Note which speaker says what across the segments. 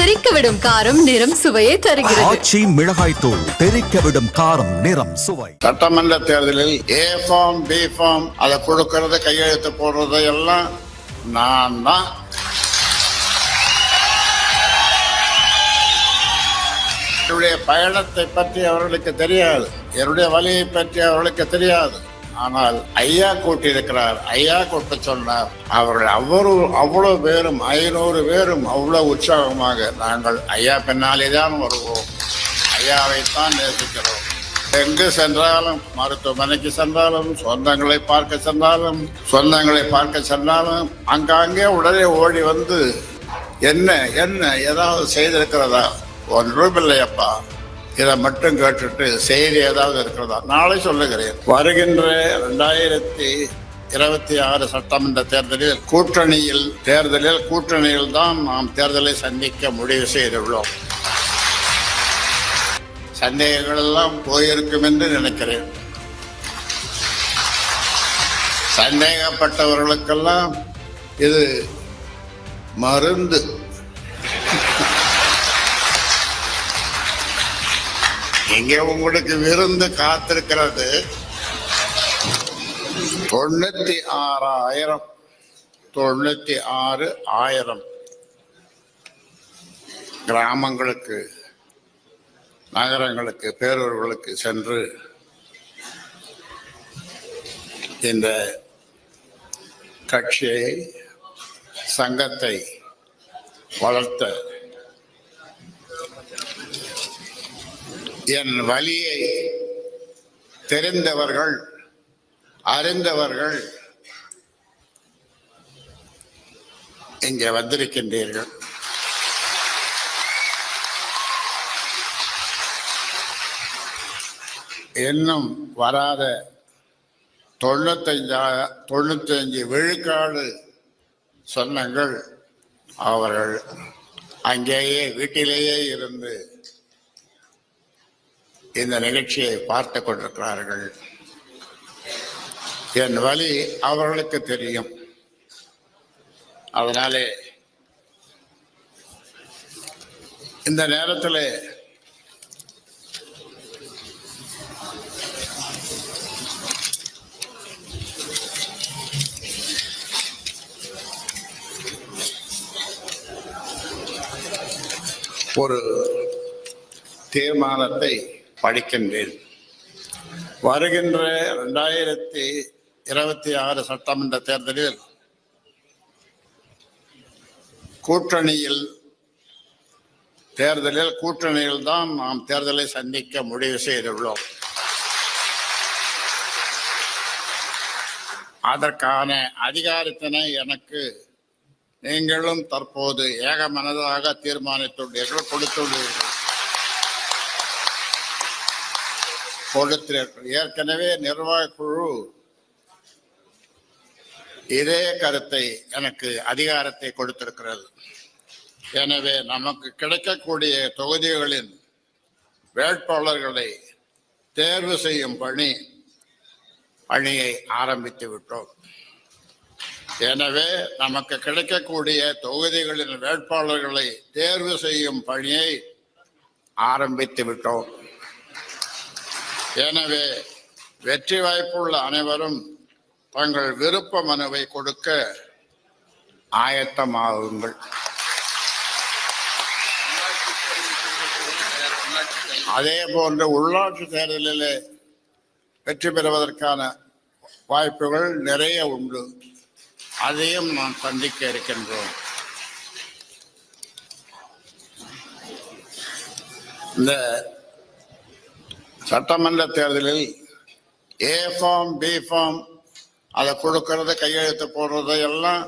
Speaker 1: தெறிக்கவிடும் காரம் நிறம் சுவையை தருகிறது.
Speaker 2: ஆச்சி மிளகாய் தூள் தெறிக்கவிடும் காரம் நிறம் சுவை.
Speaker 3: சட்டமன்ற தேர்தலில் ஏ ஃபார்ம் பி ஃபார்ம் அதை கொடுக்கறது கையெழுத்து போடுறது எல்லாம் நான் தான். என்னுடைய பயணத்தை பற்றி அவர்களுக்கு தெரியாது, என்னுடைய வழியை பற்றி அவர்களுக்கு தெரியாது. ஆனால் ஐயா கூட்டியிருக்கிறார், ஐயா கூட்ட சொன்னார். அவர்கள் அவ்வளவு பேரும் 500 பேரும் அவ்வளவு உற்சாகமாக நாங்கள் ஐயா பின்னாலே தான் வருவோம், ஐயாவைத்தான் நேசிக்கிறோம். எங்கு சென்றாலும், மருத்துவமனைக்கு சென்றாலும், சொந்தங்களை பார்க்க சென்றாலும் அங்காங்கே உடனே ஓடி வந்து என்ன ஏதாவது செய்திருக்கிறதா? ஒன்றும் இல்லையப்பா, இதை மட்டும் கேட்டுட்டு செய்தி ஏதாவது இருக்கிறதா? நாளை சொல்லுகிறேன். வருகின்ற 2026 சட்டமன்ற தேர்தலில் கூட்டணியில் தான் நாம் தேர்தலை சந்திக்க முடிவு செய்துள்ளோம். சந்தேகங்கள் எல்லாம் போயிருக்கும் என்று நினைக்கிறேன். சந்தேகப்பட்டவர்களுக்கெல்லாம் இது மருந்து. இங்கே உங்களுக்கு விருந்து காத்திருக்கிறது. 96,000 கிராமங்களுக்கு, நகரங்களுக்கு, பேரூர்களுக்கு சென்று இந்த கட்சியை, சங்கத்தை வளர்த்த என் வலியை தெரிந்தவர்கள், அறிந்தவர்கள் இங்கே வந்திருக்கின்றீர்கள். இன்னும் வராத 95 விழுக்காடு சொந்தங்கள் அவர்கள் அங்கேயே வீட்டிலேயே இருந்து இந்த நிகழ்ச்சியை பார்த்து கொண்டிருக்கிறார்கள். என் வழி அவர்களுக்கு தெரியும். அதனாலே இந்த நேரத்தில் ஒரு தீர்மானத்தை படிக்கின்றேன். வருகின்ற 2026 சட்டமன்ற தேர்தலில் கூட்டணியில் தான் நாம் தேர்தலை சந்திக்க முடிவு செய்துள்ளோம். அதற்கான அதிகாரத்தினை எனக்கு நீங்களும் தற்போது ஏகமனதாக தீர்மானித்துள்ளீர்கள், கொடுத்தீர்கள். ஏற்கனவே நிர்வாக குழு இதே கருத்தை, எனக்கு அதிகாரத்தை கொடுத்திருக்கிறது. எனவே நமக்கு கிடைக்கக்கூடிய தொகுதிகளின் வேட்பாளர்களை தேர்வு செய்யும் பணியை ஆரம்பித்து விட்டோம். எனவே நமக்கு கிடைக்கக்கூடிய தொகுதிகளின் வேட்பாளர்களை தேர்வு செய்யும் பணியை ஆரம்பித்து விட்டோம். எனவே வெற்றி வாய்ப்புள்ள அனைவரும் தங்கள் விருப்ப மனுவை கொடுக்க ஆயத்தமாகுங்கள். அதே போன்று உள்ளாட்சி தேர்தலில் வெற்றி பெறுவதற்கான வாய்ப்புகள் நிறைய உண்டு. அதையும் நாம் சந்திக்க இருக்கின்றோம். இந்த சட்டமன்ற தேர்தலில் ஏ ஃபார்ம் பி ஃபார்ம் அதை கொடுக்கறது, கையெழுத்து போடுறது எல்லாம்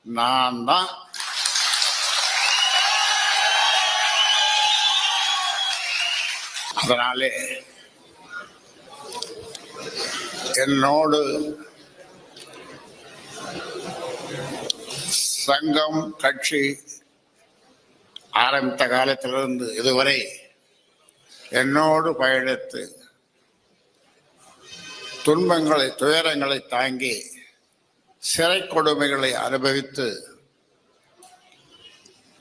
Speaker 3: நான் தான். அதனாலே என்னோடு சங்கம், கட்சி ஆரம்பித்த காலத்திலிருந்து இதுவரை என்னோடு பயணித்து துயரங்களை தாங்கி சிறை கொடுமைகளை அனுபவித்து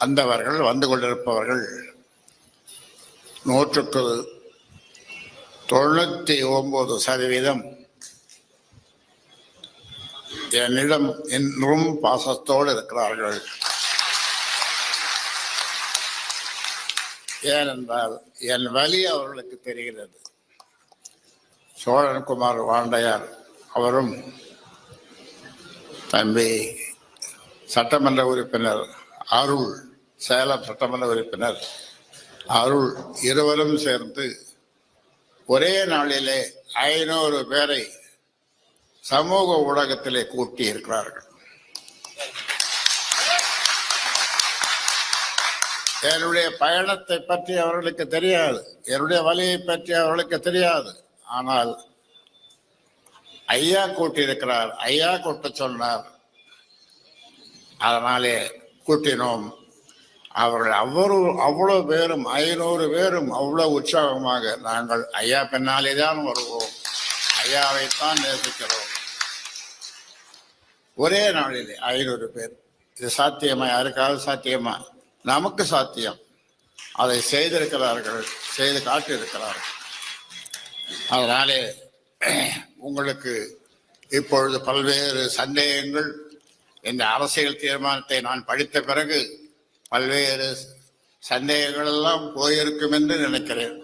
Speaker 3: வந்தவர்கள் வந்து கொண்டிருப்பவர்கள் 99% என்னிடம் இன்றும் பாசத்தோடு இருக்கிறார்கள். ஏனென்றால் என் வலி அவர்களுக்கு தெரிகிறது. சோழன்குமார் வாண்டையார் அவரும் தம்பி சட்டமன்ற உறுப்பினர் அருள், சேலம் சட்டமன்ற உறுப்பினர் அருள் இருவரும் சேர்ந்து ஒரே நாளிலே 500 பேரை சமூக ஊடகத்திலே கூட்டி இருக்கிறார்கள். என்னுடைய பயணத்தை பற்றி அவர்களுக்கு தெரியாது, என்னுடைய வழியை பற்றி அவர்களுக்கு தெரியாது. ஆனால் ஐயா கூட்டியிருக்கிறார், ஐயா கூட்ட சொன்னார், அதனாலே கூட்டினோம். அவர்கள் அவ்வளவு பேரும் 500 பேரும் அவ்வளவு உற்சாகமாக நாங்கள் ஐயா பின்னாலே தான் வருவோம், ஐயாவைத்தான் நேசிக்கிறோம். ஒரே நாளிலே 500 பேர். இது சாத்தியமா? யாருக்காவது சாத்தியமா? நமக்கு சாத்தியம். அதை செய்திருக்கிறார்கள், செய்து காட்டியிருக்கிறார்கள். அதனாலே உங்களுக்கு இப்பொழுது பல்வேறு சந்தேகங்கள், இந்த அரசியல் தீர்மானத்தை நான் படித்த பிறகு பல்வேறு சந்தேகங்கள் எல்லாம் போயிருக்கும் என்று நினைக்கிறேன்.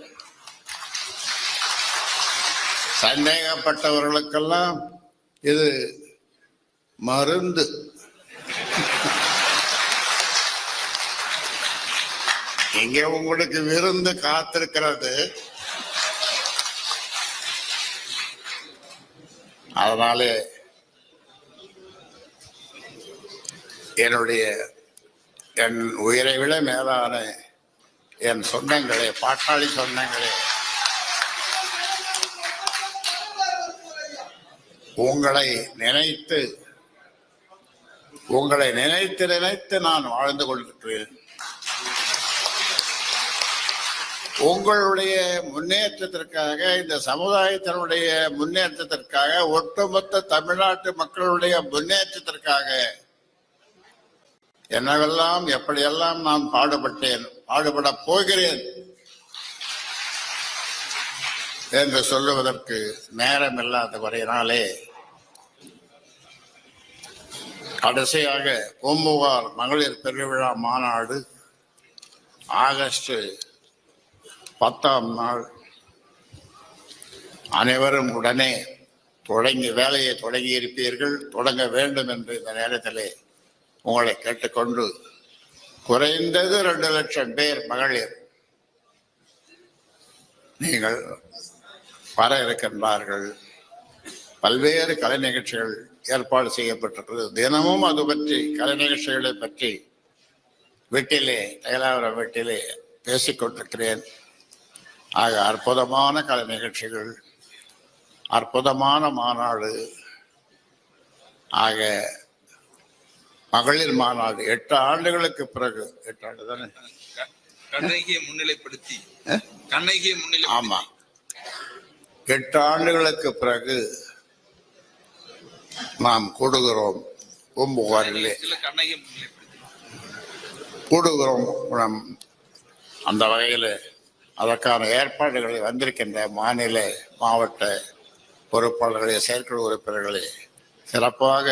Speaker 3: சந்தேகப்பட்டவர்களுக்கெல்லாம் இது மருந்து. இங்கே உங்களுக்கு விருந்து காத்திருக்கிறது. அதனாலே என் உயிரை விட மேலான என் சொந்தங்களே, பாட்டாளி சொந்தங்களே, உங்களை நினைத்து நினைத்து நான் வாழ்ந்து கொண்டிருக்கிறேன். உங்களுடைய முன்னேற்றத்திற்காக, இந்த சமுதாயத்தினுடைய முன்னேற்றத்திற்காக, ஒட்டுமொத்த தமிழ்நாட்டு மக்களுடைய முன்னேற்றத்திற்காக என்னவெல்லாம் எப்படியெல்லாம் நான் பாடுபட போகிறேன் என்று சொல்லுவதற்கு நேரம் இல்லாத குறையினாலே கடைசியாக பூம்புகார் மகளிர் பெருவிழா மாநாடு ஆகஸ்ட் 10ஆம் நாள் அனைவரும் உடனே வேலையை தொடங்கி இருப்பீர்கள். தொடங்க வேண்டும் என்று இந்த நேரத்திலே உங்களை கேட்டுக்கொண்டு, குறைந்தது 2 லட்சம் பேர் மகளிர் நீங்கள் வர இருக்கின்றார்கள். பல்வேறு கலை நிகழ்ச்சிகள் ஏற்பாடு செய்யப்பட்டிருக்கிறது. தினமும் அது பற்றி, கலை நிகழ்ச்சிகளை பற்றி தைலாவரம் வீட்டிலே பேசிக்கொண்டிருக்கிறேன். ஆக அற்புதமான கலை நிகழ்ச்சிகள், அற்புதமான மாநாடு. ஆக மகளிர் மாநாடு 8 ஆண்டுகளுக்கு பிறகு, 8 ஆண்டு தானே,
Speaker 4: கண்ணகியை முன்னிலைப்படுத்தி
Speaker 3: ஆமா, 8 ஆண்டுகளுக்கு பிறகு நாம் கூடுகிறோம். பூம்புகாரிலே கூடுகிறோம். அந்த வகையில் அதற்கான ஏற்பாடுகளை வந்திருக்கின்ற மாநில மாவட்ட பொறுப்பாளர்களை, செயற்குழு உறுப்பினர்களை சிறப்பாக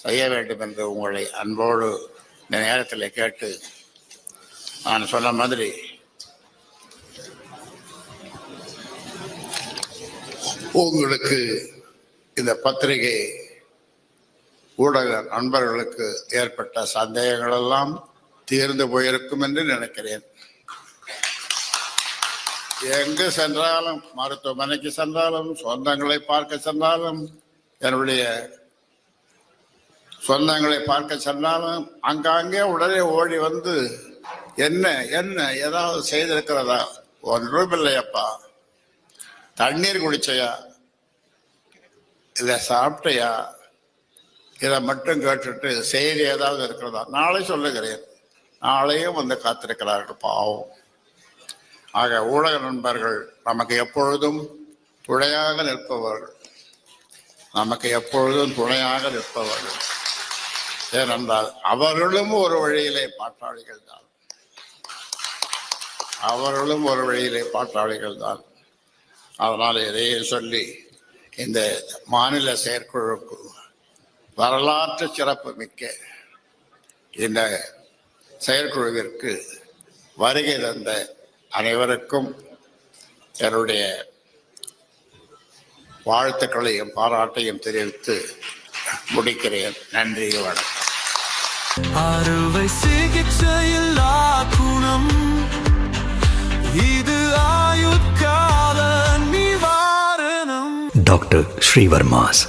Speaker 3: செய்ய வேண்டும் என்று உங்களை அன்போடு இந்த நேரத்தில் கேட்டு, நான் சொன்ன மாதிரி உங்களுக்கு இந்த பத்திரிகை ஊடக நண்பர்களுக்கு ஏற்பட்ட சந்தேகங்கள் எல்லாம் தீர்ந்து போயிருக்கும் என்று நினைக்கிறேன். எங்கு சென்றாலும், மருத்துவமனைக்கு சென்றாலும், சொந்தங்களை பார்க்க சென்றாலும், என்னுடைய சொந்தங்களை பார்க்க சென்றாலும் அங்காங்கே உடனே ஓடி வந்து என்ன ஏதாவது செய்திருக்கிறதா? ஒன்றும் இல்லையப்பா. தண்ணீர் குடிச்சையா, இதை சாப்பிட்டையா, இதை மட்டும் கேட்டுட்டு செய்தி ஏதாவது இருக்கிறதா? நாளை சொல்லுகிறேன். நாளையும் வந்து காத்திருக்கிறார்கள் பாவம். ஆக ஊடக நண்பர்கள் நமக்கு எப்பொழுதும் துணையாக நிற்பவர்கள், ஏனென்றால் அவர்களும் ஒரு வழியிலே பாட்டாளிகள் தான். அவர்களும் ஒரு வழியிலே பாட்டாளிகள் தான். அதனால் இதையே சொல்லி இந்த மாநில செயற்குழுக்கு வரலாற்று சிறப்பு மிக்க இந்த செயற்குழுவிற்கு வருகை தந்த அனைவருக்கும் என்னுடைய வாழ்த்துக்களையும் பாராட்டையும் தெரிவித்து முடிக்கிறேன். நன்றி, வணக்கம்.
Speaker 5: அறுவை சிகிச்சையில்லா குணம் இது ஆயுட்கால நிவாரணம்.
Speaker 6: டாக்டர் ஸ்ரீவர்மாஸ்